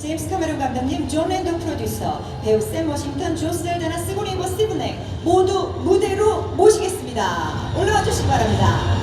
제임스 카메론 감독님, 존 랜도 프로듀서, 배우 샘 워싱턴, 조 셀다나, 시고니 이버 스티븐 모두 무대로 모시겠습니다. 올라와 주시기 바랍니다.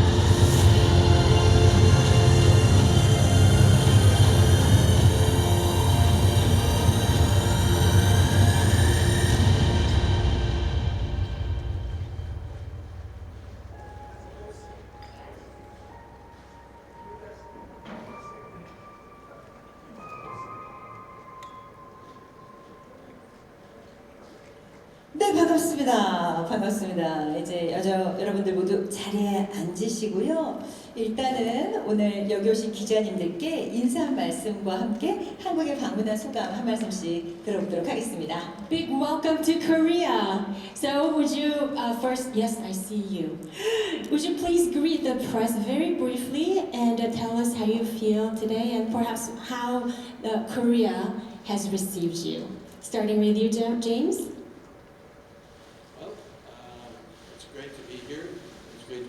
네, 반갑습니다. 반갑습니다. 이제 여러분들 모두 자리에 앉으시고요. 일단은 오늘 여기 오신 기자님들께 인사 한 말씀과 함께 한국에 방문한 소감 한 말씀씩 들어보도록 하겠습니다. Big welcome to Korea. So would you first, yes, I see you. Would you please greet the press very briefly and tell us how you feel today and perhaps how Korea has received you? Starting with you, James.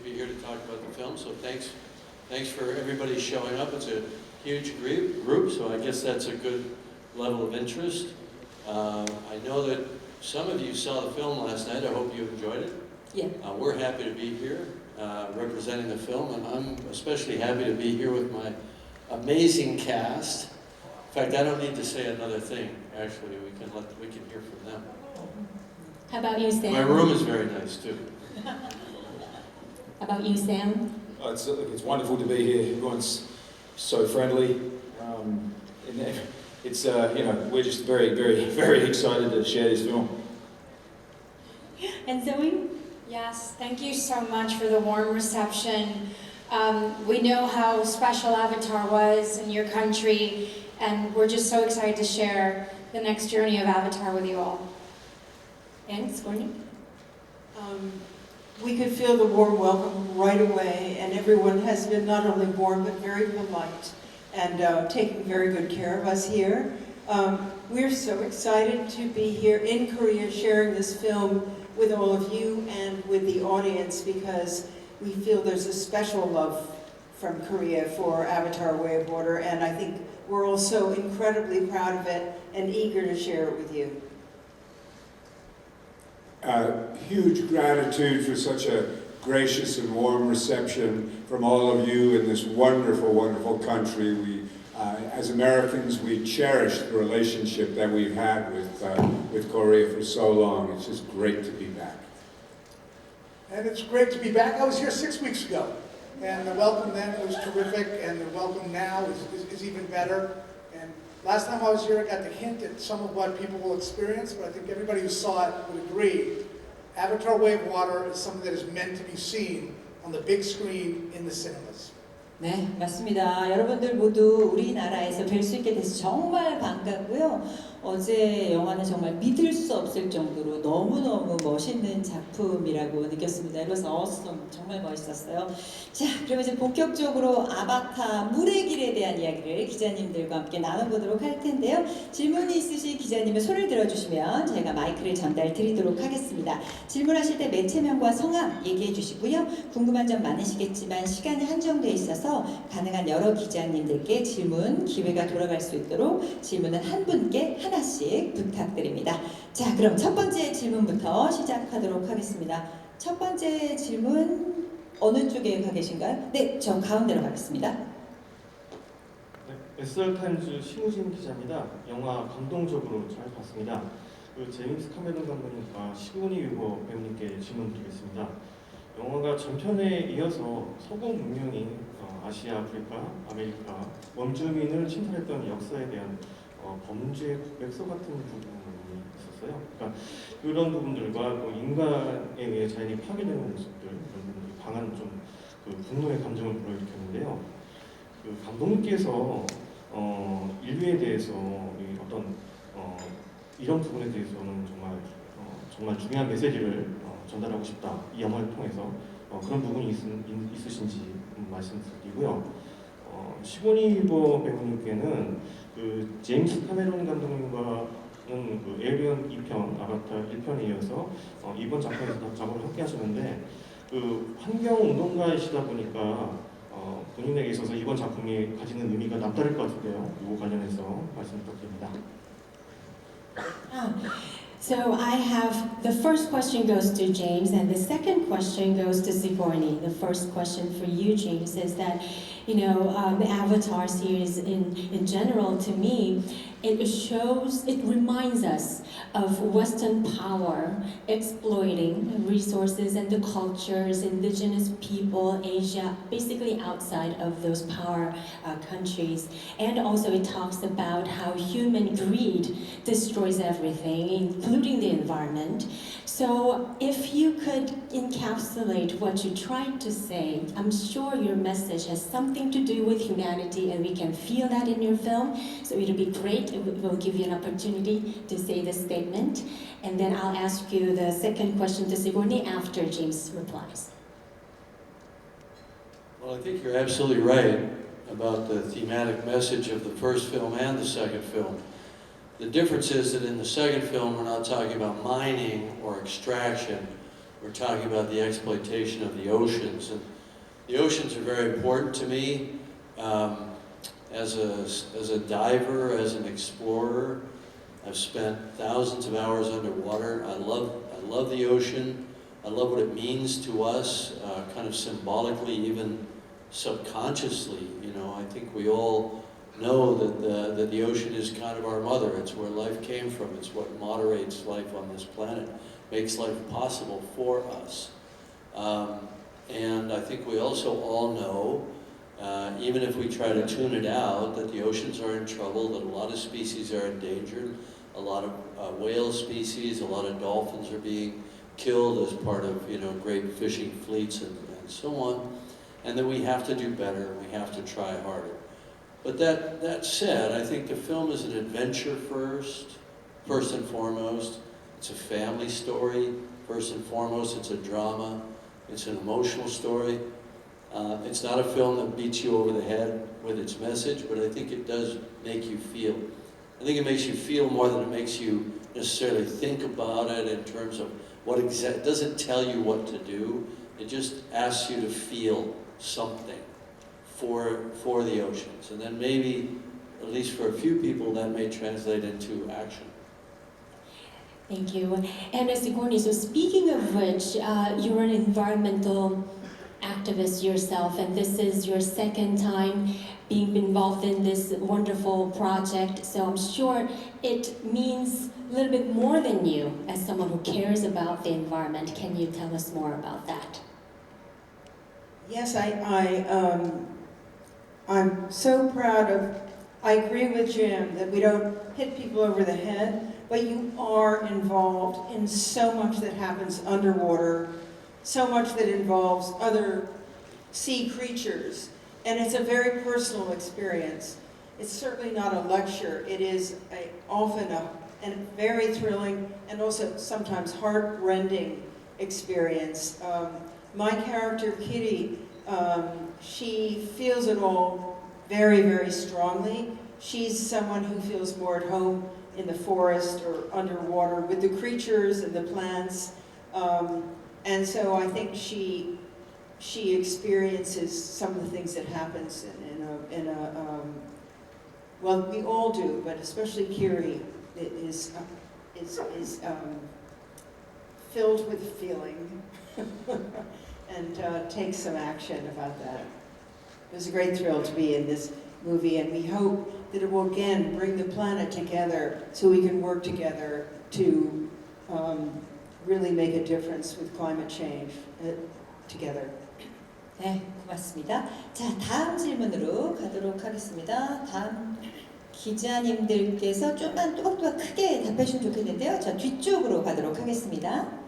Here to talk about the film, so thanks for everybody showing up. It's a huge group, so I guess that's a good level of interest. I know that some of you saw the film last night. I hope you enjoyed it. Yeah. We're happy to be here representing the film, and I'm especially happy to be here with my amazing cast. In fact, I don't need to say another thing. Actually, we can hear from them. How about you, Sam? My room is very nice too. How about you, Sam? It's wonderful to be here. Everyone's so friendly. It's we're just very, very, very excited to share this film. And Zoe? Yes, thank you so much for the warm reception. We know how special Avatar was in your country, and we're just so excited to share the next journey of Avatar with you all. And Scorny? We could feel the warm welcome right away, and everyone has been not only warm but very polite and taking very good care of us here. We're so excited to be here in Korea sharing this film with all of you and with the audience because we feel there's a special love from Korea for Avatar: Way of Water, and I think we're all so incredibly proud of it and eager to share it with you. Huge gratitude for such a gracious and warm reception from all of you in this wonderful, wonderful country. We, as Americans, we cherish the relationship that we've had with Korea for so long. It's just great to be back. And it's great to be back. I was here 6 weeks ago, and the welcome then was terrific, and the welcome now is even better. And last time I was here, I got to hint at some of what people will experience, but I think everybody who saw it would agree. Avatar: Way of Water is something that is meant to be seen on the big screen in the cinemas. 네, 맞습니다. 여러분들 모두 우리나라에서 뵐 수 있게 돼서 정말 반갑고요. 어제 영화는 정말 믿을 수 없을 정도로 너무너무 멋있는 작품이라고 느꼈습니다. It was awesome. 정말 멋있었어요. 자, 그럼 이제 본격적으로 아바타 물의 길에 대한 이야기를 기자님들과 함께 나눠보도록 할 텐데요. 질문이 있으신 기자님은 손을 들어주시면 저희가 마이크를 전달 드리도록 하겠습니다. 질문하실 때 매체명과 성함 얘기해 주시고요. 궁금한 점 많으시겠지만 시간이 한정돼 있어서 가능한 여러 기자님들께 질문 기회가 돌아갈 수 있도록 질문은 한 분께 하나씩 부탁드립니다. 자, 그럼 첫 번째 질문부터 시작하도록 하겠습니다. 첫 번째 질문 어느 쪽에 가 계신가요? 네, 저 가운데로 가겠습니다. 네, SR타임즈 심우진 기자입니다. 영화 감동적으로 잘 봤습니다. 제임스 카메론 감독님과 시그니 위버 배우님께 질문 드리겠습니다. 영화가 전편에 이어서 서구 문명이 아시아, 아프리카, 아메리카 원주민을 침탈했던 역사에 대한 범죄 고백서 같은 부분이 있었어요. 그러니까 그런 부분들과 인간에 의해 자연이 파괴되는 모습들, 이런 부분들이 강한 분노의 감정을 불러일으켰는데요. 감독님께서 인류에 대해서 이런 부분에 대해서는 정말 중요한 메시지를 전달하고 싶다. 이 영화를 통해서 그런 부분이 있으신지 말씀드리고요. 시고니 위버 배우님께는 제임스 카메론 감독님과는 에일리언 2편, 아바타 1편에 이어서 이번 작품에서 작업을 함께 하셨는데 환경 운동가이시다 보니까 본인에게 있어서 이번 작품이 가지는 의미가 남다를 것 같은데요. 이거 관련해서 말씀 부탁드립니다. So I have, the first question goes to James and the second question goes to Sigourney. The first question for you, James, is that, you know, the Avatar series in general, to me, it shows, it reminds us of Western power exploiting resources and the cultures, indigenous people, Asia, basically outside of those power countries. And also it talks about how human greed destroys everything, including the environment. So if you could encapsulate what you tried to say, I'm sure your message has something to do with humanity and we can feel that in your film. So it'll be great. We'll give you an opportunity to say this statement. And then I'll ask you the second question to Sigourney after James replies. Well, I think you're absolutely right about the thematic message of the first film and the second film. The difference is that in the second film, we're not talking about mining or extraction. We're talking about the exploitation of the oceans. And the oceans are very important to me. As a diver, as an explorer, I've spent thousands of hours underwater. I love the ocean. I love what it means to us, kind of symbolically, even subconsciously. You know, I think we all know that the ocean is kind of our mother. It's where life came from. It's what moderates life on this planet, makes life possible for us. And I think we also all know, even if we try to tune it out, that the oceans are in trouble, that a lot of species are endangered, a lot of whale species, a lot of dolphins are being killed as part of, you know, great fishing fleets and so on, and that we have to do better, we have to try harder. But that said, I think the film is an adventure first and foremost. It's a family story, first and foremost. It's a drama. It's an emotional story. It's not a film that beats you over the head with its message, but I think it does make you feel. I think it makes you feel more than it makes you necessarily think about it in terms of what it doesn't tell you what to do. It just asks you to feel something for the oceans. And then maybe, at least for a few people, that may translate into action. Thank you. And Sigourney, so speaking of which, you're an environmental activist yourself, and this is your second time being involved in this wonderful project, so I'm sure it means a little bit more than you as someone who cares about the environment. Can you tell us more about that? Yes, I'm so proud of, I agree with Jim that we don't hit people over the head, but you are involved in so much that happens underwater, so much that involves other sea creatures, and it's a very personal experience. It's certainly not a lecture. It is often a very thrilling and also sometimes heart-rending experience. My character, Kitty, she feels it all very, very strongly. She's someone who feels more at home in the forest or underwater with the creatures and the plants. And so I think she experiences some of the things that happens well, we all do, but especially Kiri is filled with feeling and takes some action about that. It was a great thrill to be in this movie, and we hope that it will again bring the planet together so we can work together to really make a difference with climate change together. 네, 고맙습니다. 자, 다음 질문으로 가도록 하겠습니다. 다음 기자님들께서 좀만 또박또박 크게 답해 주시면 좋겠는데요. 저 뒤쪽으로 가도록 하겠습니다.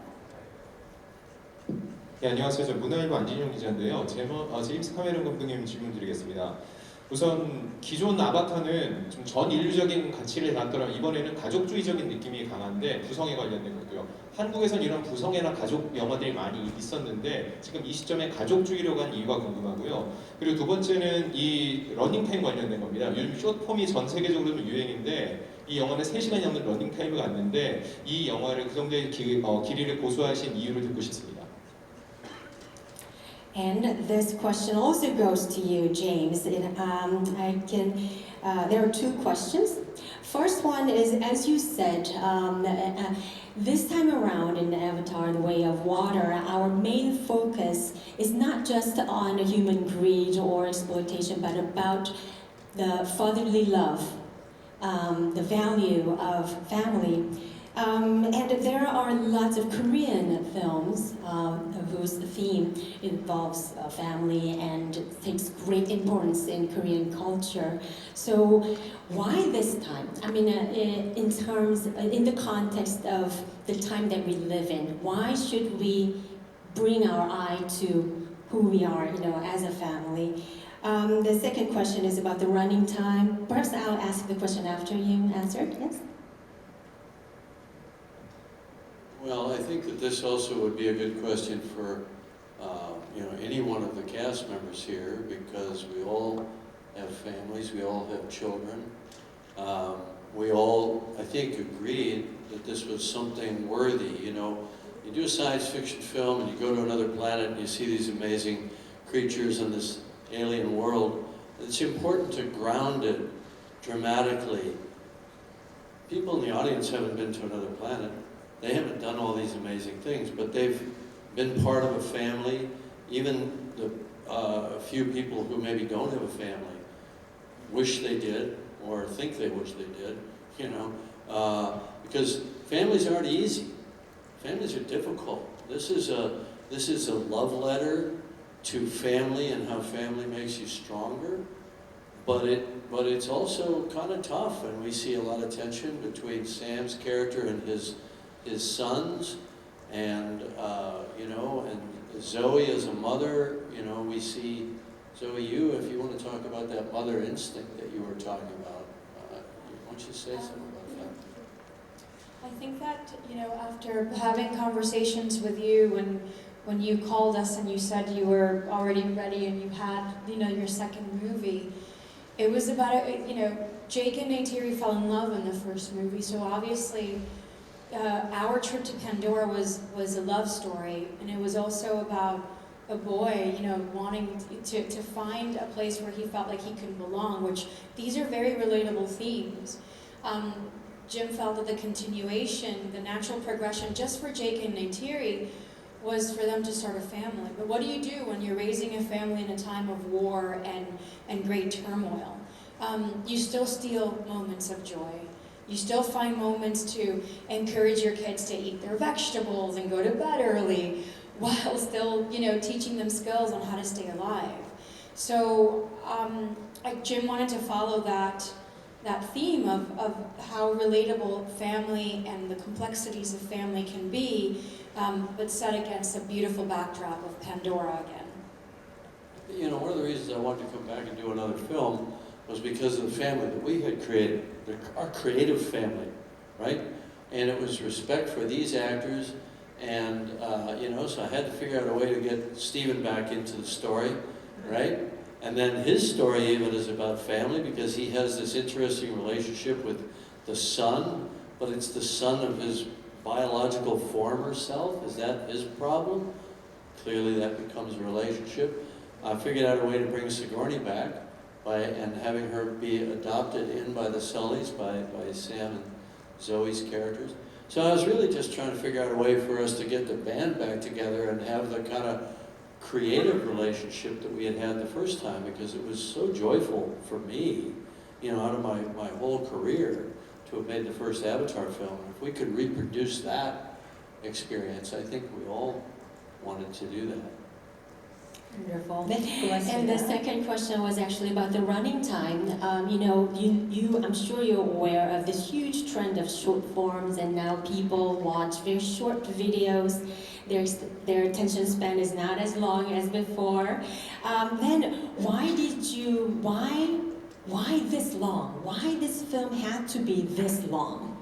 네, 안녕하세요. 저 문화일보 안진용 기자인데요. 제임스 카메론 감독님 질문 드리겠습니다. 우선 기존 아바타는 좀 전 인류적인 가치를 담더라면 이번에는 가족주의적인 느낌이 강한데 부성애 관련된 거고요. 한국에선 이런 부성애나 가족 영화들이 많이 있었는데 지금 이 시점에 가족주의로 간 이유가 궁금하고요. 그리고 두 번째는 이 러닝타임 관련된 겁니다. 요즘 숏폼이 전 세계적으로 유행인데 이 영화는 3시간이 넘는 러닝타임을 갖는데 이 영화를 그 정도의 길이를 고수하신 이유를 듣고 싶습니다. And this question also goes to you, James. There are two questions. First one is, as you said, this time around in Avatar, The Way of Water, our main focus is not just on human greed or exploitation, but about the fatherly love, the value of family. And there are lots of Korean films whose theme involves family and takes great importance in Korean culture. So why this time? I mean, in the context of the time that we live in, why should we bring our eye to who we are, as a family? The second question is about the running time. Perhaps I'll ask the question after you answered, yes? Well, I think that this also would be a good question for any one of the cast members here, because we all have families, we all have children. We all, I think, agreed that this was something worthy. You do a science fiction film and you go to another planet and you see these amazing creatures in this alien world. It's important to ground it dramatically. People in the audience haven't been to another planet. They haven't done all these amazing things, but they've been part of a family. Even a few people who maybe don't have a family wish they did, or think they wish they did, because families aren't easy. Families are difficult. This is a love letter to family and how family makes you stronger, but it's also kind of tough, and we see a lot of tension between Sam's character and his sons, and and Zoe as a mother. We see Zoe. If you want to talk about that mother instinct that you were talking about, why don't you say something about that? I think that, after having conversations with you when you called us and you said you were already ready and you had, your second movie, it was about, Jake and Neytiri fell in love in the first movie, so obviously our trip to Pandora was a love story, and it was also about a boy, wanting to find a place where he felt like he could belong, which these are very relatable themes. Jim felt that the continuation, the natural progression, just for Jake and Neytiri, was for them to start a family. But what do you do when you're raising a family in a time of war and great turmoil? You still steal moments of joy. You still find moments to encourage your kids to eat their vegetables and go to bed early, while still, teaching them skills on how to stay alive. So Jim wanted to follow that theme of how relatable family and the complexities of family can be, but set against a beautiful backdrop of Pandora again. One of the reasons I wanted to come back and do another film was because of the family that we had created, our creative family, right? And it was respect for these actors, and so I had to figure out a way to get Steven back into the story, right? And then his story even is about family, because he has this interesting relationship with the son, but it's the son of his biological former self. Is that his problem? Clearly that becomes a relationship. I figured out a way to bring Sigourney back and having her be adopted in by the Sullys, by Sam and Zoe's characters. So I was really just trying to figure out a way for us to get the band back together and have the kind of creative relationship that we had the first time, because it was so joyful for me, out of my whole career, to have made the first Avatar film. If we could reproduce that experience, I think we all wanted to do that. Wonderful. And the second question was actually about the running time. I'm sure you're aware of this huge trend of short forms, and now people watch very short videos. Their attention span is not as long as before. Then why this long? Why this film had to be this long?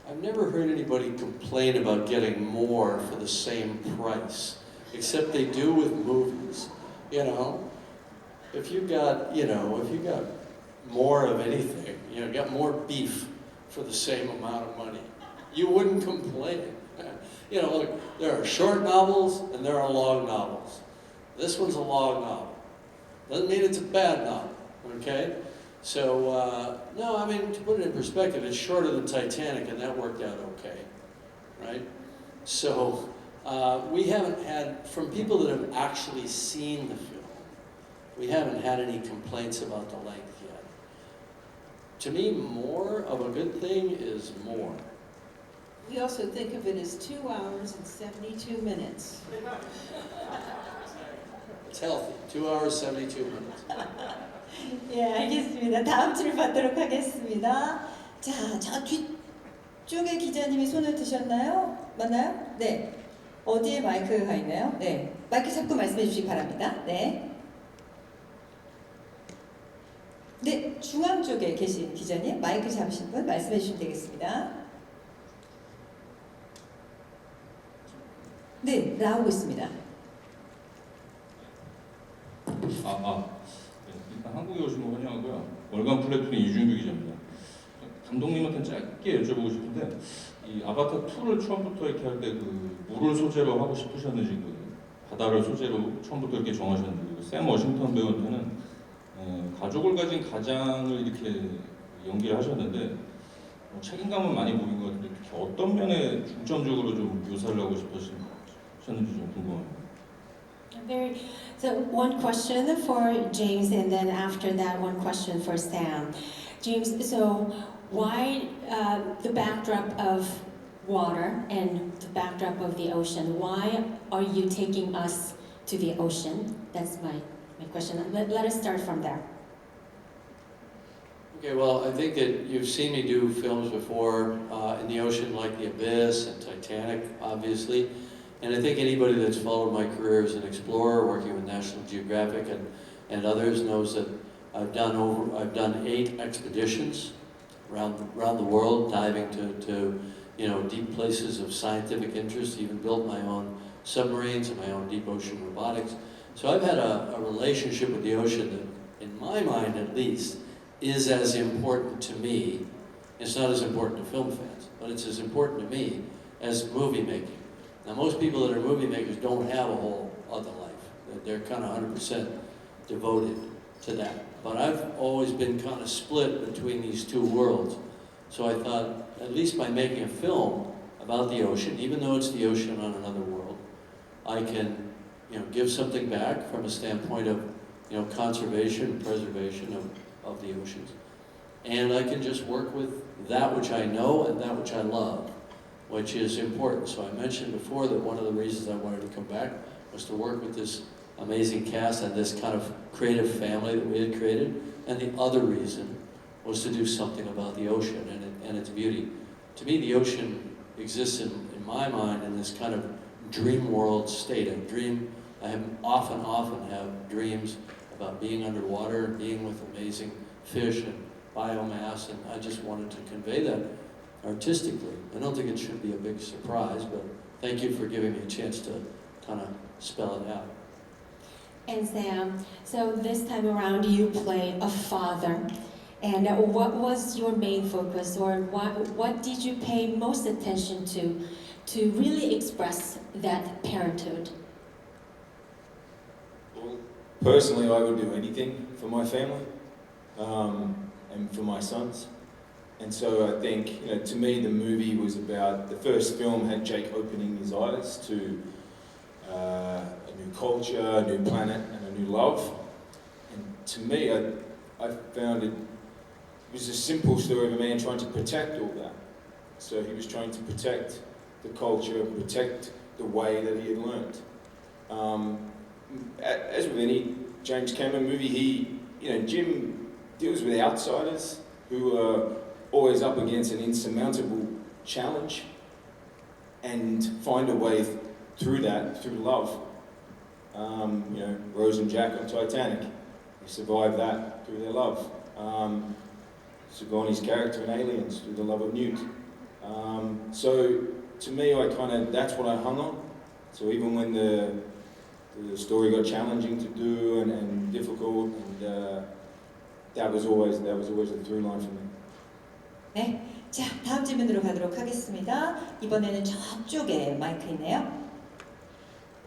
I've never heard anybody complain about getting more for the same price, except they do with movies. If you got more of anything, got more beef for the same amount of money, you wouldn't complain. Look, there are short novels and there are long novels. This one's a long novel. Doesn't mean it's a bad novel, okay? So, no, I mean, to put it in perspective, it's shorter than Titanic, and that worked out okay, right? So, we haven't had, from people that have actually seen the film, we haven't had any complaints about the length yet. To me, more of a good thing is more. We also think of it as 2 hours and 72 minutes. It's healthy. 2 hours, 72 minutes. 예, 알겠습니다. 다음 줄 받도록 하겠습니다. 자, 저 뒤쪽에 기자님이 손을 드셨나요? 맞나요? 네. 어디에 마이크가 있나요? 네. 마이크 잡고 말씀해 주시기 바랍니다. 네. 네, 중앙 쪽에 계신 기자님, 마이크 잡으신 분 말씀해 주시면 되겠습니다. 네, 나오고 있습니다. 일단 한국에 오신 거 환영하고요. 월간 플랫폼의 이준규 기자입니다. 감독님한테 짧게 여쭤보고 싶은데 이 아바타 2를 처음부터 이렇게 할 때 그 물을 소재로 하고 싶으셨는지 그 바다를 소재로 처음부터 이렇게 정하셨는지 그리고 샘 워싱턴 배우한테는 가족을 가진 가장을 이렇게 연기를 하셨는데 책임감은 많이 보인 것 같은데 특히 어떤 면에 중점적으로 좀 묘사를 하고 싶으셨는지 좀 궁금합니다. So one question for James, and then after that, one question for Sam. James, so why the backdrop of water and the backdrop of the ocean? Why are you taking us to the ocean? That's my question. Let us start from there. Okay, well, I think that you've seen me do films before in the ocean, like The Abyss and Titanic, obviously. And I think anybody that's followed my career as an explorer, working with National Geographic and others, knows that I've done 8 expeditions around the world, diving to deep places of scientific interest. Even built my own submarines and my own deep ocean robotics. So I've had a relationship with the ocean that, in my mind at least, is as important to me. It's not as important to film fans, but it's as important to me as movie making. Now, most people that are movie makers don't have a whole other life. They're kind of 100% devoted to that. But I've always been kind of split between these two worlds. So I thought, at least by making a film about the ocean, even though it's the ocean on another world, I can, give something back from a standpoint of, conservation, preservation of the oceans. And I can just work with that which I know and that which I love, which is important. So I mentioned before that one of the reasons I wanted to come back was to work with this amazing cast and this kind of creative family that we had created. And the other reason was to do something about the ocean and its beauty. To me, the ocean exists in my mind in this kind of dream world state. I have often have dreams about being underwater and being with amazing fish and biomass, and I just wanted to convey that artistically. I don't think it should be a big surprise, but thank you for giving me a chance to kind of spell it out. And Sam, so this time around you play a father. And what was your main focus, or what did you pay most attention to really express that parenthood? Well, personally, I would do anything for my family and for my sons. And so I think, to me, the movie was about, the first film had Jake opening his eyes to a new culture, a new planet, and a new love. And to me, I found it was a simple story of a man trying to protect all that. So he was trying to protect the culture, protect the way that he had learned. As with any James Cameron movie, Jim deals with outsiders who are always up against an insurmountable challenge and find a way through that, through love. Rose and Jack on Titanic, they survived that through their love. Sigourney's character in Aliens through the love of Newt. So to me, that's what I hung on. So even when the story got challenging to do and difficult, and that was always the through line for me. 네, 자 다음 질문으로 가도록 하겠습니다. 이번에는 저쪽에 마이크 있네요.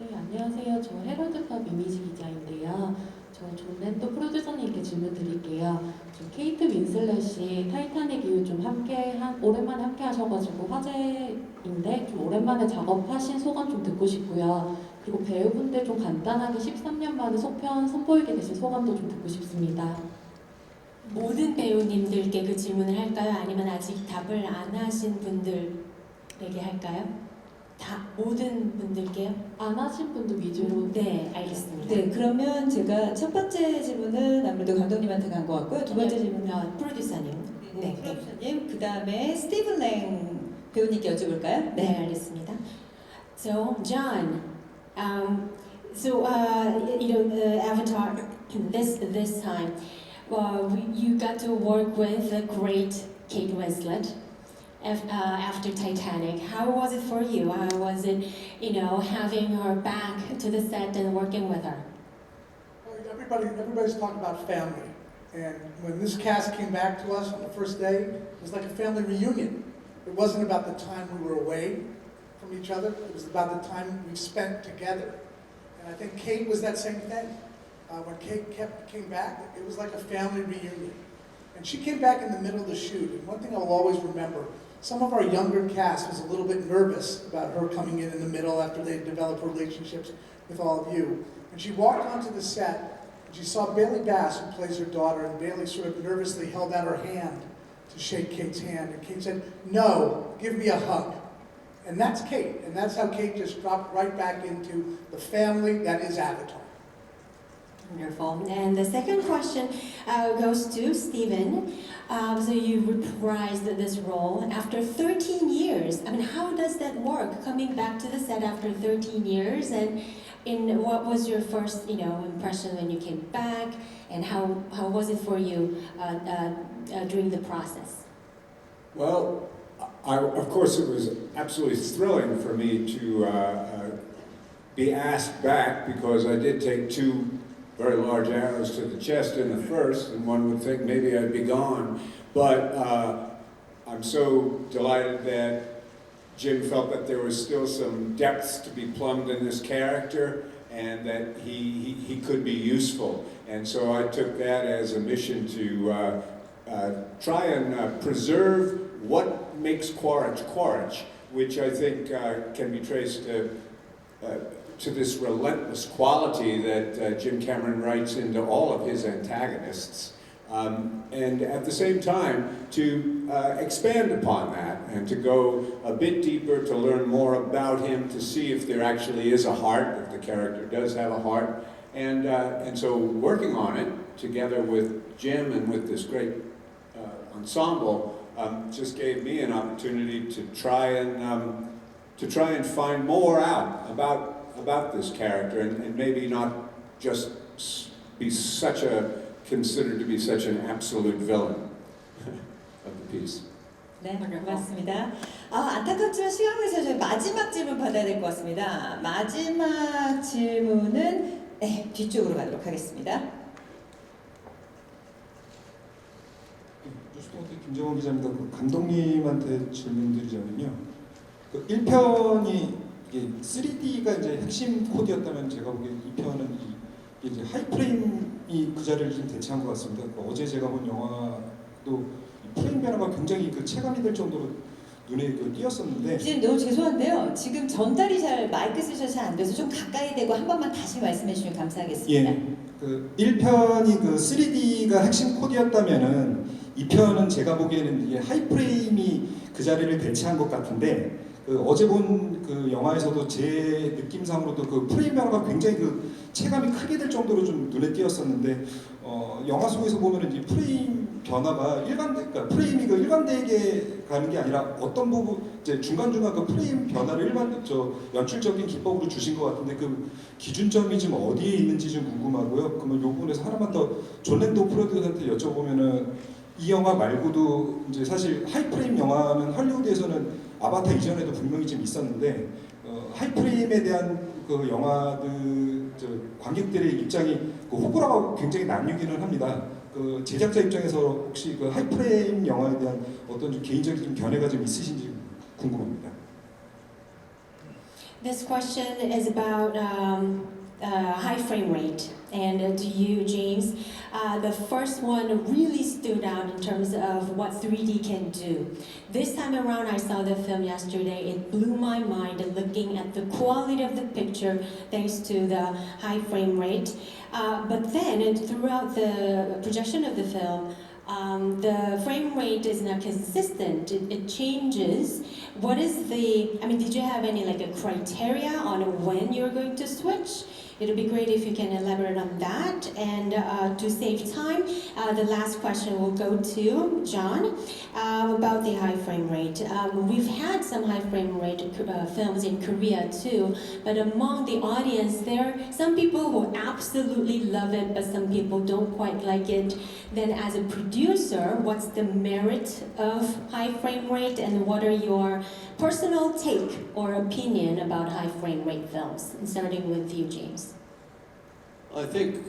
네, 안녕하세요. 저 헤럴드팝 이미지 기자인데요. 저 존랜도 프로듀서님께 질문 드릴게요. 저 케이트 윈슬렛이 타이타닉 이후 좀 오랜만에 함께 하셔가지고 화제인데 좀 오랜만에 작업하신 소감 좀 듣고 싶고요. 그리고 배우분들 좀 간단하게 13년 만에 속편 선보이게 되신 소감도 좀 듣고 싶습니다. 모든 배우님들께 그 질문을 할까요? 아니면 아직 답을 안 하신 분들에게 할까요? 다 모든 분들께요? 안 하신 분들 위주로. 네, 알겠습니다. 네, 그러면 제가 첫 번째 질문은 아무래도 감독님한테 간 것 같고요. 두 번째 질문은 프로듀서님. 네, 프로듀서님, 그 다음에 스티븐 랭 배우님께 여쭤볼까요? 네, 알겠습니다. So, John, the Avatar this time, you got to work with the great Kate Winslet after Titanic. How was it for you? How was it, having her back to the set and working with her? Everybody's talking about family. And when this cast came back to us on the first day, it was like a family reunion. It wasn't about the time we were away from each other. It was about the time we spent together. And I think Kate was that same thing. When Kate came back, it was like a family reunion. And she came back in the middle of the shoot. And one thing I will always remember, some of our younger cast was a little bit nervous about her coming in the middle after they developed relationships with all of you. And she walked onto the set, and she saw Bailey Bass, who plays her daughter, and Bailey sort of nervously held out her hand to shake Kate's hand. And Kate said, "No, give me a hug." And that's Kate. And that's how Kate just dropped right back into the family that is Avatar. Wonderful. And the second question goes to Stephen. So you reprised this role after 13 years. I mean, how does that work, coming back to the set after 13 years? And what was your first, impression when you came back? And how was it for you during the process? Well, of course, it was absolutely thrilling for me to be asked back, because I did take 2 very large arrows to the chest in the first, and one would think maybe I'd be gone. But I'm so delighted that Jim felt that there was still some depths to be plumbed in this character, and that he could be useful. And so I took that as a mission to try and preserve what makes Quaritch Quaritch, which I think can be traced to this relentless quality that Jim Cameron writes into all of his antagonists, and at the same time to expand upon that and to go a bit deeper, to learn more about him, to see if there actually is a heart, if the character does have a heart, and so working on it together with Jim and with this great ensemble just gave me an opportunity to try and find more out about this character, and maybe not just be considered to be such an absolute villain of the piece. 네, 고맙습니다. 안타깝지만 시간 관계에서 저희 마지막 질문 받아야 될 것 같습니다. 마지막 질문은 뒤쪽으로 가도록 하겠습니다. 뉴스토마토 김정원 기자입니다. 감독님한테 질문드리자면요. 1편이 이게 3D가 이제 핵심 코드였다면, 제가 보기엔 2편은 이제 하이프레임이 그 자리를 좀 대체한 것 같습니다. 어제 제가 본 영화도 프레임 변화가 굉장히 체감이 될 정도로 눈에 띄었었는데. 지금 너무 죄송한데요. 지금 전달이 마이크 쓰셔서 잘 안 돼서 좀 가까이 대고 한 번만 다시 말씀해 주시면 감사하겠습니다. 예. 1편이 3D가 핵심 코드였다면은 2편은 제가 보기에는 이게 하이프레임이 그 자리를 대체한 것 같은데, 어제 본 영화에서도 제 느낌상으로도 프레임 변화가 굉장히 체감이 크게 될 정도로 좀 눈에 띄었었는데, 영화 속에서 보면은 이 프레임 변화가 그러니까 프레임이 일관되게 가는 게 아니라 어떤 부분 이제 중간중간 프레임 변화를 연출적인 기법으로 주신 것 같은데, 기준점이 지금 어디에 있는지 좀 궁금하고요. 그러면 이 부분에서 하나만 더 존랜도 프로듀서한테 여쭤보면은, 이 영화 말고도 이제 사실 하이프레임 영화는 할리우드에서는 아바타 이전에도 분명히 좀 있었는데, 하이프레임에 대한 영화들 관객들의 입장이 호불호가 굉장히 나뉘기는 합니다. 제작자 입장에서 혹시 하이프레임 영화에 대한 어떤 개인적인 견해가 좀 있으신지 궁금합니다. This question is about high frame rate. And to you, James, the first one really stood out in terms of what 3D can do. This time around, I saw the film yesterday. It blew my mind looking at the quality of the picture thanks to the high frame rate. But then, throughout the projection of the film, the frame rate is not consistent. It changes. What is did you have any a criteria on when you're going to switch? It would be great if you can elaborate on that. And to save time, the last question will go to John about the high frame rate. We've had some high frame rate films in Korea too, but among the audience, there are some people who absolutely love it, but some people don't quite like it. Then as a producer, what's the merit of high frame rate, and what are your personal take or opinion about high frame rate films? And starting with you, James. I think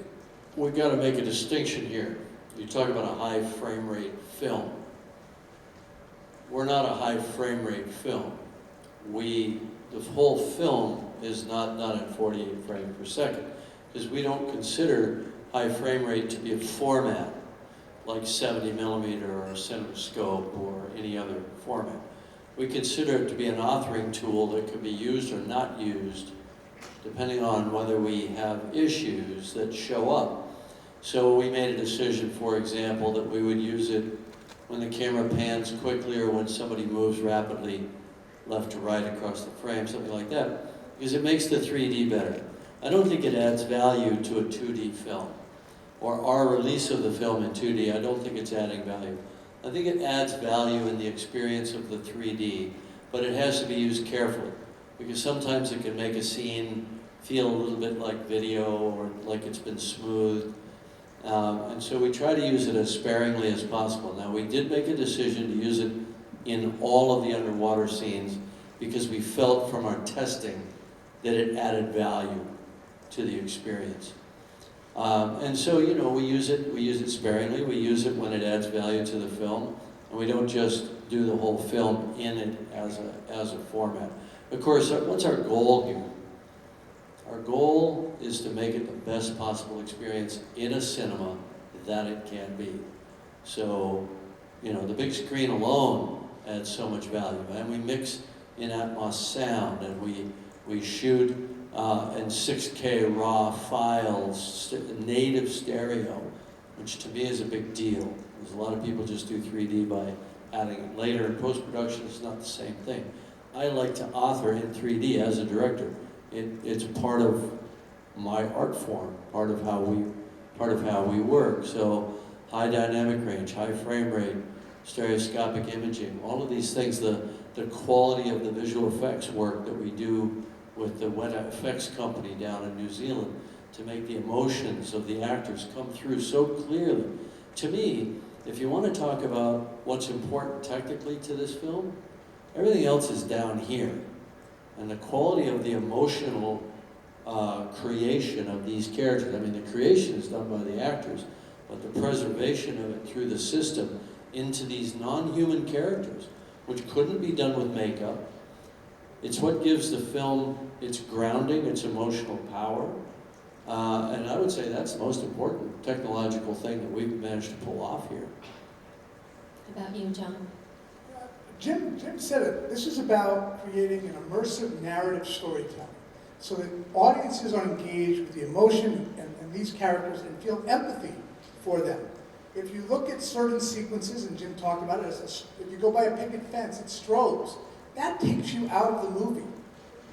we've got to make a distinction here. You talk about a high frame rate film. We're not a high frame rate film. The whole film is not done at 48 frames per second, because we don't consider high frame rate to be a format like 70 millimeter or a CinemaScope or any other format. We consider it to be an authoring tool that could be used or not used depending on whether we have issues that show up. So we made a decision, for example, that we would use it when the camera pans quickly or when somebody moves rapidly left to right across the frame, something like that, because it makes the 3D better. I don't think it adds value to a 2D film, or our release of the film in 2D. I don't think it's adding value. I think it adds value in the experience of the 3D, but it has to be used carefully, because sometimes it can make a scene feel a little bit like video or like it's been smoothed. And so we try to use it as sparingly as possible. Now, we did make a decision to use it in all of the underwater scenes because we felt from our testing that it added value to the experience. And so, we use it sparingly. We use it when it adds value to the film, and we don't just do the whole film in it as a format. Of course, what's our goal here? Our goal is to make it the best possible experience in a cinema that it can be. So, the big screen alone adds so much value, and we mix in Atmos sound, and we shoot in 6K raw files, native stereo, which to me is a big deal. Because a lot of people just do 3D by adding it later. In post-production, it's not the same thing. I like to author in 3D as a director. It's part of my art form, part of how we work. So high dynamic range, high frame rate, stereoscopic imaging, all of these things, the quality of the visual effects work that we do with the wet effects company down in New Zealand to make the emotions of the actors come through so clearly. To me, if you want to talk about what's important technically to this film, everything else is down here. And the quality of the emotional creation of these characters, the creation is done by the actors, but the preservation of it through the system into these non-human characters, which couldn't be done with makeup. It's what gives the film its grounding, its emotional power. And I would say that's the most important technological thing that we've managed to pull off here. How about you, John? Jim said it. This is about creating an immersive narrative storytelling so that audiences are engaged with the emotion and these characters and feel empathy for them. If you look at certain sequences, and Jim talked about it, if you go by a picket fence, it strobes. That takes you out of the movie.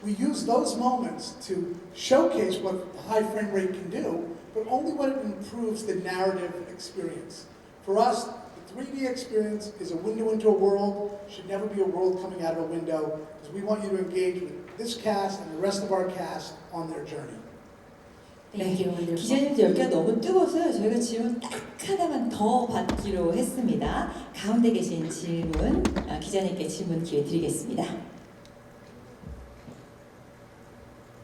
We use those moments to showcase what high frame rate can do, but only when it improves the narrative experience. For us, the 3D experience is a window into a world, should never be a world coming out of a window, because we want you to engage with this cast and the rest of our cast on their journey. 네, 기자님들 여기가 너무 뜨거워서요. 저희가 질문 딱 하나만 더 받기로 했습니다. 가운데 계신 질문, 기자님께 질문 기회 드리겠습니다.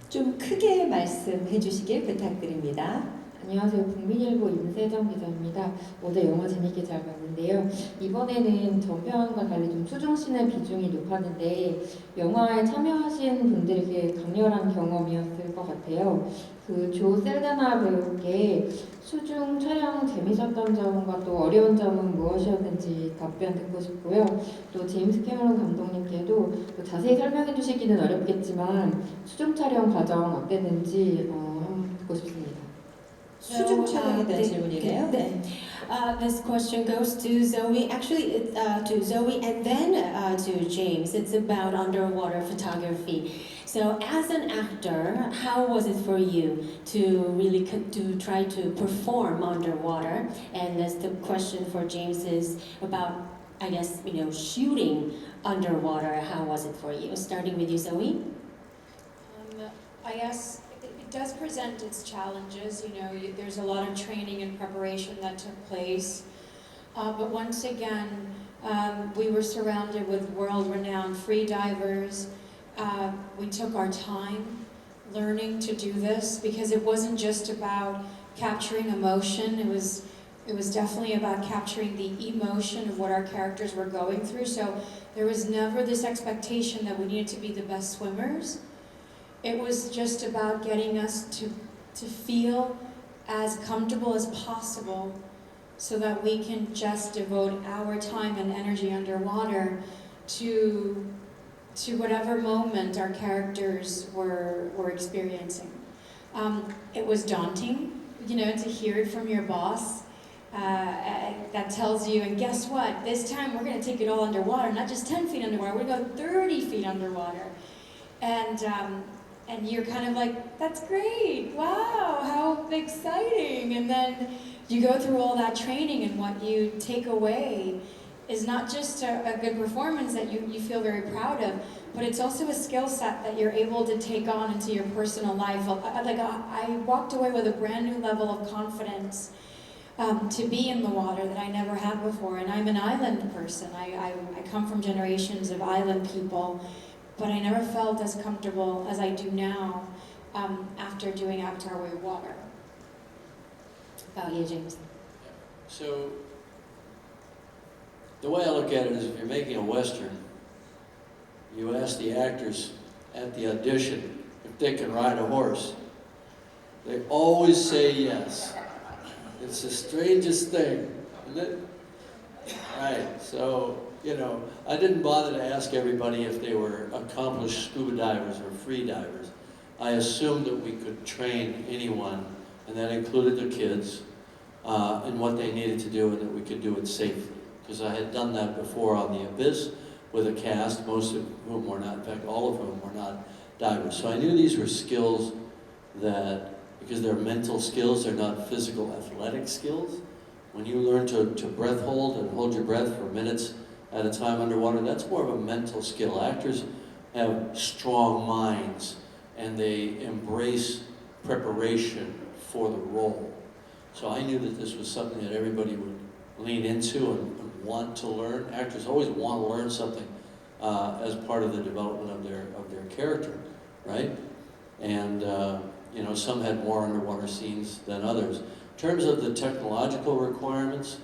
좀 크게 말씀해 주시길 부탁드립니다. 안녕하세요. 국민일보 임세정 기자입니다. 어제 영화 재밌게 잘 봤는데요. 이번에는 전편과 달리 좀 수중씬의 비중이 높았는데 영화에 참여하신 분들에게 강렬한 경험이었을 것 같아요. 그 조 셀다나 배우께 수중 촬영 재미있었던 점과 또 어려운 점은 무엇이었는지 답변 듣고 싶고요. 또 제임스 캐머런 감독님께도 또 자세히 설명해 주시기는 어렵겠지만 수중 촬영 과정 어땠는지 한번 듣고 싶습니다. 수중 촬영에 대한 질문이네요. 네. This question goes to Zoe. Actually, to Zoe and then to James. It's about underwater photography. So, as an actor, how was it for you to really to try to perform underwater? And as the question for James is about, I guess, shooting underwater. How was it for you? Starting with you, Zoe. I guess it does present its challenges. There's a lot of training and preparation that took place. But once again, we were surrounded with world-renowned free divers. We took our time learning to do this because it wasn't just about capturing emotion. It was definitely about capturing the emotion of what our characters were going through. So there was never this expectation that we needed to be the best swimmers. It was just about getting us to feel as comfortable as possible so that we can just devote our time and energy underwater to whatever moment our characters were experiencing. It was daunting, to hear it from your boss that tells you, and guess what, this time we're going to take it all underwater, not just 10 feet underwater, we're going to go 30 feet underwater. And you're kind of like, that's great, wow, how exciting. And then you go through all that training, and what you take away is not just a good performance that you feel very proud of, but it's also a skill set that you're able to take on into your personal life. I walked away with a brand new level of confidence to be in the water that I never had before. And I'm an island person. I come from generations of island people. But I never felt as comfortable as I do now after doing Avatar: Way of Water. About you, James. So, the way I look at it is if you're making a Western, you ask the actors at the audition if they can ride a horse. They always say yes. It's the strangest thing, isn't it? Right, so, I didn't bother to ask everybody if they were accomplished scuba divers or free divers. I assumed that we could train anyone, and that included the kids, in what they needed to do and that we could do it safely. Because I had done that before on The Abyss with a cast, most of whom were not, in fact all of whom were not divers. So I knew these were skills that, because they're mental skills, they're not physical athletic skills. When you learn to breath hold and hold your breath for minutes at a time underwater, that's more of a mental skill. Actors have strong minds and they embrace preparation for the role. So I knew that this was something that everybody would lean into and want to learn. Actors always want to learn something as part of the development of their character, right? And some had more underwater scenes than others. In terms of the technological requirements,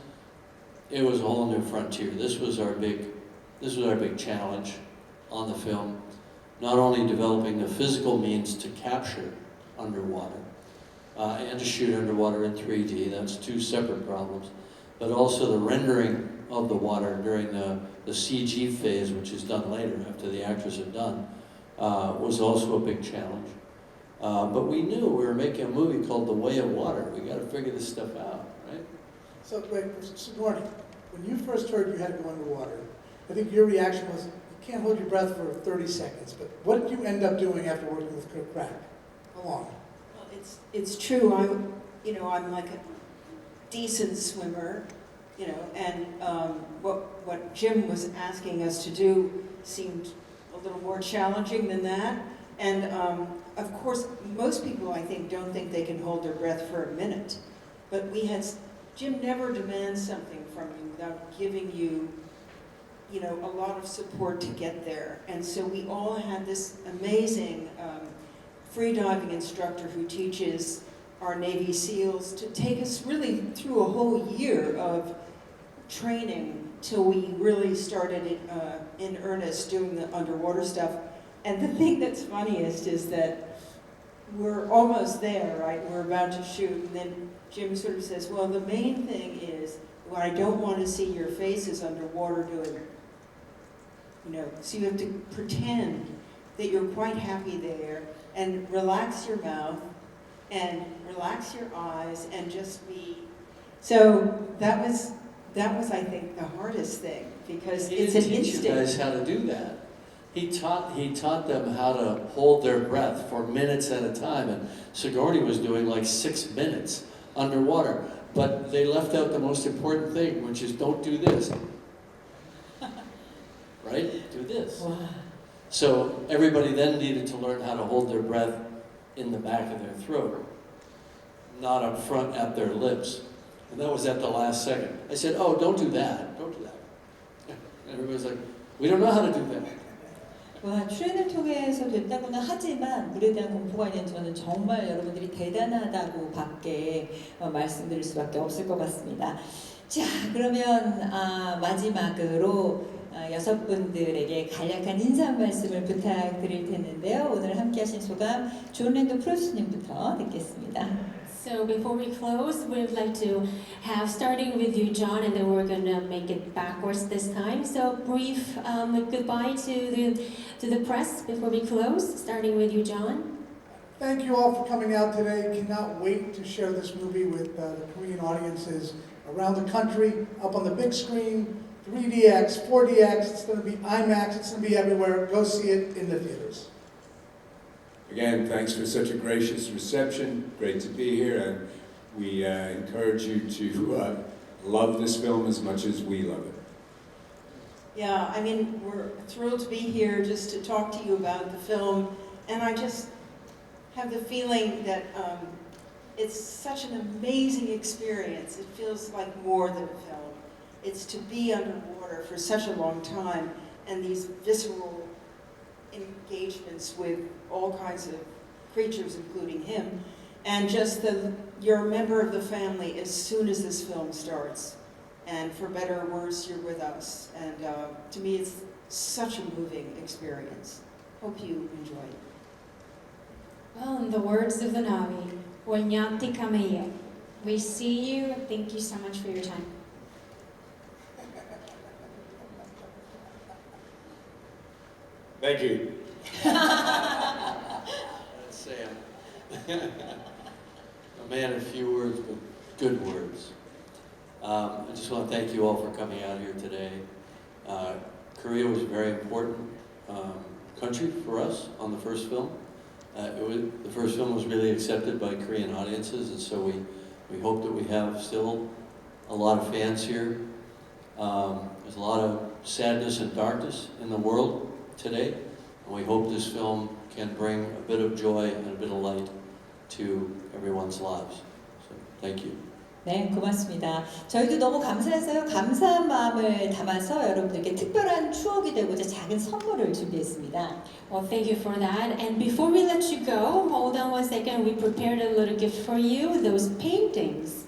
it was a whole new frontier. This was our big challenge on the film. Not only developing the physical means to capture underwater and to shoot underwater in 3D, that's two separate problems, but also the rendering of the water during the CG phase, which is done later after the actors are done, was also a big challenge. But we knew we were making a movie called The Way of Water. We got to figure this stuff out, right? So, wait, Sigourney, when you first heard you had to go underwater, I think your reaction was, you can't hold your breath for 30 seconds. But what did you end up doing after working with Kirk Crack? How long? Well, it's true. I'm like a decent swimmer, and what Jim was asking us to do seemed a little more challenging than that. And of course, most people, I think, don't think they can hold their breath for a minute. But Jim never demands something from you without giving you, a lot of support to get there. And so we all had this amazing freediving instructor who teaches our Navy SEALs to take us really through a whole year of training till we really started in earnest doing the underwater stuff. And the thing that's funniest is that we're almost there, right? We're about to shoot, and then Jim sort of says, well, the main thing is, what I don't want to see your faces underwater doing, so you have to pretend that you're quite happy there, and relax your mouth, and relax your eyes, and just be. So that was I think, the hardest thing, because it's an instinct. He didn't teach you guys how to do that. He taught them how to hold their breath for minutes at a time, and Sigourney was doing like 6 minutes underwater. But they left out the most important thing, which is don't do this. Right? Do this. Wow. So everybody then needed to learn how to hold their breath in the back of their throat, not up front at their lips. And that was at the last second. I said, oh, don't do that. Don't do that. And everybody's like, we don't know how to do that. 와, 출연을 통해서 됐다고는 하지만 물에 대한 공포가 있는 저는 정말 여러분들이 대단하다고 밖에 말씀드릴 수밖에 없을 것 같습니다. 자, 그러면 마지막으로 6분들에게 간략한 인사 한 말씀을 부탁드릴 텐데요. 오늘 함께 하신 소감 존 랜도 프로듀서님부터 듣겠습니다. So before we close, we'd like to have, starting with you, John, and then we're going to make it backwards this time. So brief goodbye to the press before we close, starting with you, John. Thank you all for coming out today. Cannot wait to share this movie with the Korean audiences around the country, up on the big screen, 3DX, 4DX, it's going to be IMAX, it's going to be everywhere. Go see it in the theaters. Again, thanks for such a gracious reception. Great to be here, and we encourage you to love this film as much as we love it. Yeah, I mean, we're thrilled to be here just to talk to you about the film, and I just have the feeling that it's such an amazing experience. It feels like more than a film. It's to be underwater for such a long time, and these visceral engagements with all kinds of creatures, including him, and just you're a member of the family as soon as this film starts, and for better or worse, you're with us, and to me it's such a moving experience. Hope you enjoy it. Well, in the words of the Navi, "Wanyati kameye." We see you. Thank you so much for your time. Thank you. That's Sam. A man of few words, but good words. I just want to thank you all for coming out here today. Korea was a very important country for us on the first film. The first film was really accepted by Korean audiences, and so we hope that we have still a lot of fans here. There's a lot of sadness and darkness in the world today, and we hope this film can bring a bit of joy and a bit of light to everyone's lives. So, thank you. 네, 고맙습니다. 저희도 너무 감사해서요. 감사한 마음을 담아서 여러분들께 특별한 추억이 되고자 작은 선물을 준비했습니다. Well, thank you for that. And before we let you go, hold on one second. We prepared a little gift for you. Those paintings.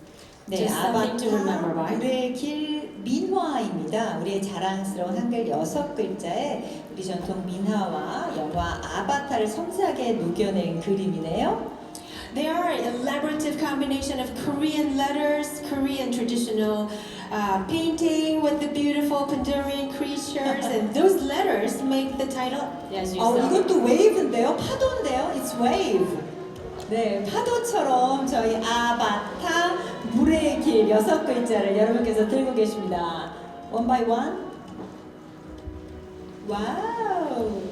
네, Just something to remember, 아바타 right? 불의 길 민화입니다. 우리의 자랑스러운 한글 6글자에 우리 전통 민화와 영화 아바타를 섬세하게 녹여낸 그림이네요. They are an elaborative combination of Korean letters, Korean traditional painting with the beautiful Pandurian creatures, and those letters make the title. Yes, you saw. 이것도 wave인데요, 파도인데요. It's wave. 네, 파도처럼 저희 아바타 물의 길 6글자를 여러분께서 들고 계십니다. One by one. 와우.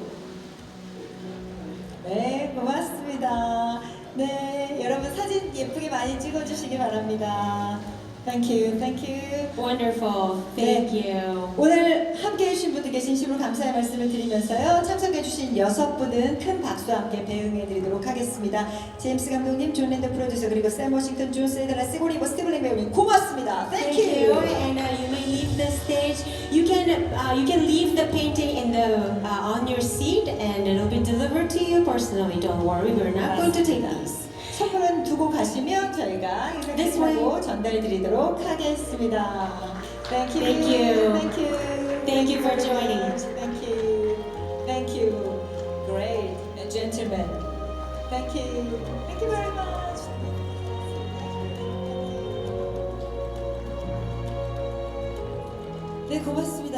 네, 고맙습니다. 네, 여러분 사진 예쁘게 많이 찍어주시기 바랍니다. Thank you, thank you. Wonderful, thank you. 오늘 함께 해주신 분들께 진심으로 감사의 말씀을 드리면서요. 참석해주신 6분은 큰 박수와 함께 배웅해드리도록 하겠습니다. 제임스 감독님, 존 랜더 프로듀서, 그리고 샘 워싱턴, 존 세드라, 시고니 버 스티블링 배우님 고맙습니다. Thank you. And you may leave the stage. You can leave the painting in the on your seat, and it'll be delivered to you personally. Don't worry, we're not going to take these. 선물은 두고 가시면 저희가 This way. 인사드리고 전달드리도록 하겠습니다. Thank you. Thank you. Thank you. Thank you for joining. Thank you. Thank you. Great. Gentlemen. Thank you. Thank you very much. 네, 고맙습니다.